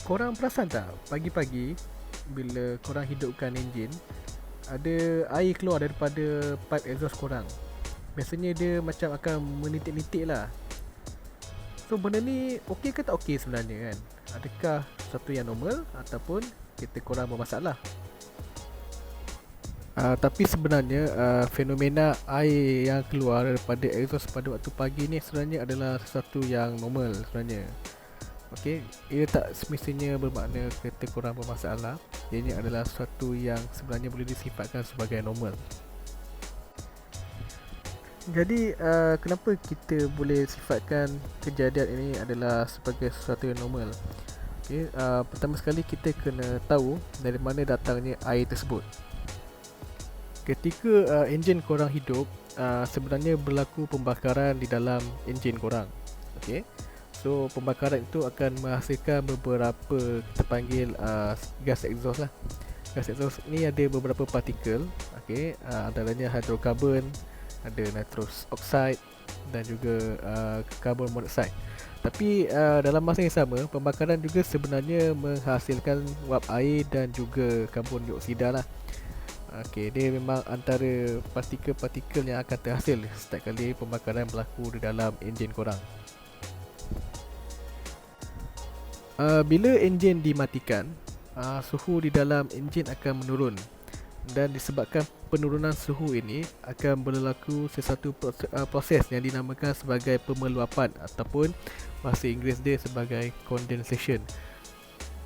Korang perasan tak pagi-pagi bila korang hidupkan enjin, ada air keluar daripada pipe exhaust korang. Biasanya dia macam akan menitik-nitik lah. So benda ni okey ke tak okey sebenarnya kan? Adakah sesuatu yang normal ataupun kita korang bermasalah? Tapi sebenarnya fenomena air yang keluar daripada exhaust pada waktu pagi ni sebenarnya adalah sesuatu yang normal sebenarnya. Okey, ia tak semestinya bermakna kereta korang bermasalah. Ianya adalah sesuatu yang sebenarnya boleh disifatkan sebagai normal. Jadi kenapa kita boleh sifatkan kejadian ini adalah sebagai sesuatu yang normal? Okey, pertama sekali kita kena tahu dari mana datangnya air tersebut. Ketika enjin korang hidup, sebenarnya berlaku pembakaran di dalam enjin korang. Okey. So pembakaran itu akan menghasilkan beberapa kita panggil gas exhaust lah. Gas exhaust ni ada beberapa partikel, okey, antaranya hydrocarbon, ada nitrous oxide dan juga carbon monoxide. Tapi dalam masa yang sama, pembakaran juga sebenarnya menghasilkan wap air dan juga karbon dioksida lah. Okey, dia memang antara partikel-partikel yang akan terhasil setiap kali pembakaran berlaku di dalam enjin korang. Bila enjin dimatikan, suhu di dalam enjin akan menurun, dan disebabkan penurunan suhu ini akan berlaku sesuatu proses yang dinamakan sebagai pemeluapan ataupun bahasa Inggeris dia sebagai condensation.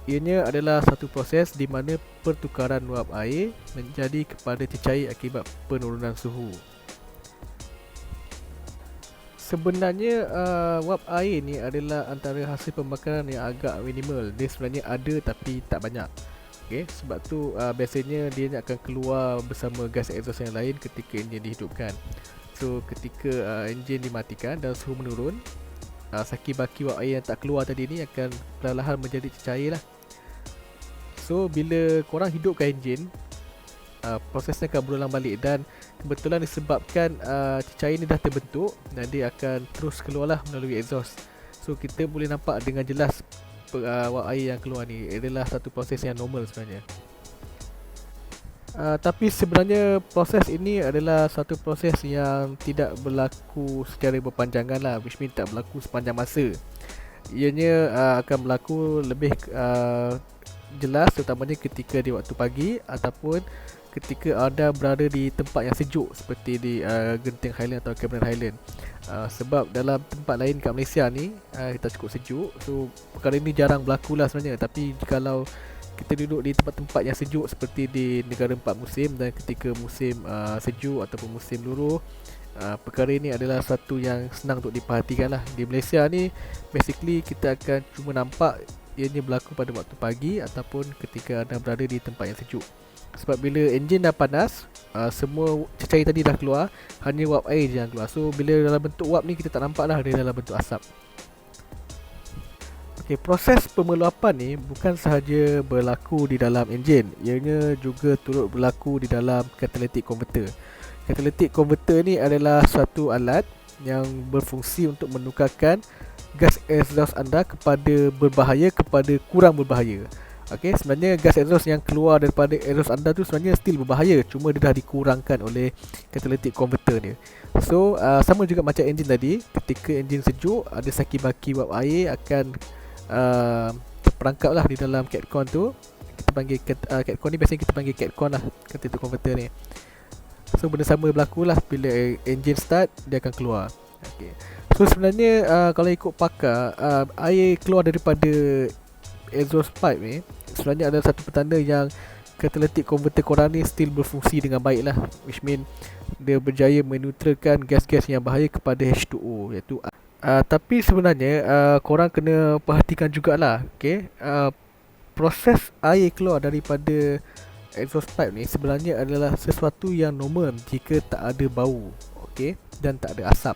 Ianya adalah satu proses di mana pertukaran wap air menjadi kepada cecair akibat penurunan suhu. Sebenarnya wap air ni adalah antara hasil pembakaran yang agak minimal. Dia sebenarnya ada tapi tak banyak. Okay, sebab tu biasanya dia akan keluar bersama gas exhaust yang lain ketika enjin dihidupkan. So ketika enjin dimatikan dan suhu menurun, saki-baki wap air yang tak keluar tadi ni akan perlahan-lahan menjadi cecair lah. So bila korang hidupkan enjin, prosesnya akan berulang balik, dan kebetulan disebabkan cecair ni dah terbentuk dan dia akan terus keluarlah melalui exhaust. So kita boleh nampak dengan jelas wap air yang keluar ni adalah satu proses yang normal sebenarnya. Tapi sebenarnya proses ini adalah satu proses yang tidak berlaku secara berpanjangan lah, which mean tak berlaku sepanjang masa. Ianya akan berlaku lebih jelas terutamanya ketika di waktu pagi ataupun ketika anda berada di tempat yang sejuk seperti di Genting Highland atau Cameron Highland. Sebab dalam tempat lain kat Malaysia ni kita cukup sejuk, so perkara ini jarang berlaku lah sebenarnya. Tapi kalau kita duduk di tempat-tempat yang sejuk seperti di negara empat musim, dan ketika musim sejuk ataupun musim luruh, perkara ini adalah satu yang senang untuk diperhatikan lah. Di Malaysia ni basically kita akan cuma nampak ianya berlaku pada waktu pagi ataupun ketika anda berada di tempat yang sejuk. Sebab bila enjin dah panas, semua cecair tadi dah keluar, hanya wap air je yang keluar. So bila dalam bentuk wap ni kita tak nampak lah dia dalam bentuk asap. Okay, proses pemeluapan ni bukan sahaja berlaku di dalam enjin, ianya juga turut berlaku di dalam catalytic converter. Catalytic converter ni adalah suatu alat yang berfungsi untuk menukarkan gas exhaust anda kepada berbahaya kepada kurang berbahaya. Okey, sebenarnya gas exhaust yang keluar daripada exhaust anda tu sebenarnya still berbahaya, cuma dia dah dikurangkan oleh catalytic converter ni. So sama juga macam enjin tadi, ketika enjin sejuk, ada saki-baki wap air akan terperangkap lah di dalam catcon tu. Kita panggil catcon ni, biasanya kita panggil catcon lah, catalytic converter ni. So benda sama berlaku lah bila enjin start, dia akan keluar. Okay. So sebenarnya kalau ikut pakar, air keluar daripada exhaust pipe ni sebenarnya ada satu petanda yang catalytic converter korang ni still berfungsi dengan baik lah, which mean dia berjaya meneutralkan gas-gas yang bahaya kepada H2O, iaitu tapi sebenarnya korang kena perhatikan jugalah, okay? Proses air keluar daripada exhaust pipe ni sebenarnya adalah sesuatu yang normal jika tak ada bau, okay? Dan tak ada asap.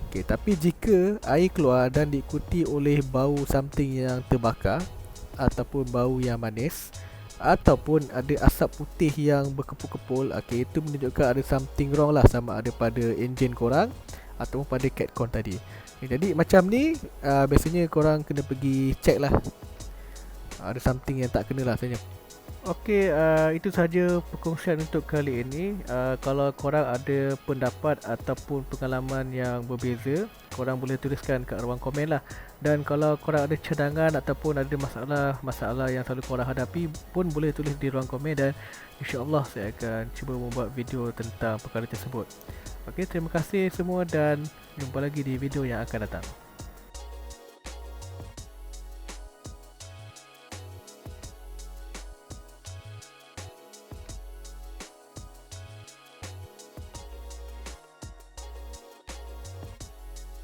Okay, tapi jika air keluar dan diikuti oleh bau something yang terbakar ataupun bau yang manis ataupun ada asap putih yang berkepul-kepul, okay, itu menunjukkan ada something wrong lah, sama ada pada enjin korang ataupun pada catcon tadi. Jadi macam ni biasanya korang kena pergi check lah, ada something yang tak kena lah sebenarnya. Okey, itu sahaja perkongsian untuk kali ini. Kalau korang ada pendapat ataupun pengalaman yang berbeza, korang boleh tuliskan kat ruang komen lah. Dan kalau korang ada cadangan ataupun ada masalah yang selalu korang hadapi pun boleh tulis di ruang komen, dan insya-Allah saya akan cuba membuat video tentang perkara tersebut. Okey, terima kasih semua dan jumpa lagi di video yang akan datang.